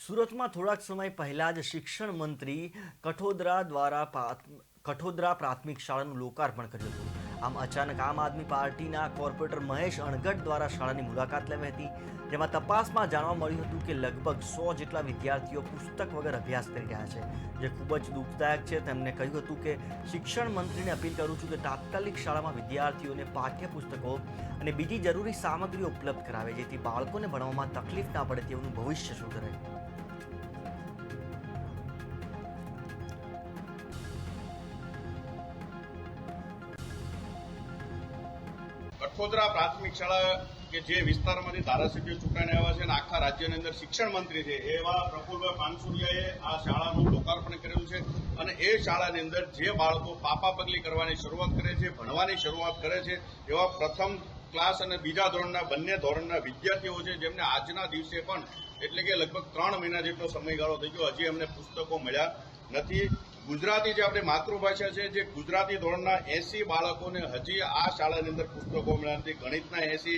સુરતમાં થોડાક સમય પહેલા જ શિક્ષણ મંત્રી કઠોદરા પ્રાથમિક શાળાનું લોકાર્પણ કર્યું હતું। આમ અચાનક આમ આદમી પાર્ટીના કોર્પોરેટર મહેશ અણગટ દ્વારા શાળાની મુલાકાત લેવી હતી, જેમાં તપાસમાં જાણવા મળ્યું હતું કે લગભગ 100 જેટલા વિદ્યાર્થીઓ પુસ્તક વગર અભ્યાસ કરી રહ્યા છે, જે ખૂબ જ દુઃખદાયક છે। તેમણે કહ્યું હતું કે શિક્ષણ મંત્રીને અપીલ કરું છું કે તાત્કાલિક શાળામાં વિદ્યાર્થીઓને પાઠ્યપુસ્તકો અને બીજી જરૂરી સામગ્રીઓ ઉપલબ્ધ કરાવે, જેથી બાળકોને ભણવામાં તકલીફ ના પડે, તેઓનું ભવિષ્ય સુધરે। કઠોદરા પ્રાથમિક શાળા કે જે વિસ્તારમાંથી ધારાસભ્યો ચૂંટાઈને આવ્યા છે અને આખા રાજ્યની અંદર શિક્ષણ મંત્રી છે એવા પ્રફુલભાઈ પાનસુરિયાએ આ શાળાનું લોકાર્પણ કરેલું છે અને એ શાળાની અંદર જે બાળકો પાપા પગલી કરવાની શરૂઆત કરે છે, ભણવાની શરૂઆત કરે છે, એવા પ્રથમ ક્લાસ અને બીજા ધોરણના બંને ધોરણના વિદ્યાર્થીઓ છે, જેમને આજના દિવસે પણ એટલે કે લગભગ 3 મહિના જેટલો સમયગાળો થઈ ગયો, હજી અમને પુસ્તકો મળ્યા નથી। ગુજરાતી જે આપણી માતૃભાષા છે, જે ગુજરાતી ધોરણના 80 બાળકોને હજી આ શાળાની અંદર પુસ્તકો મળ્યા નથી, ગણિતના 80।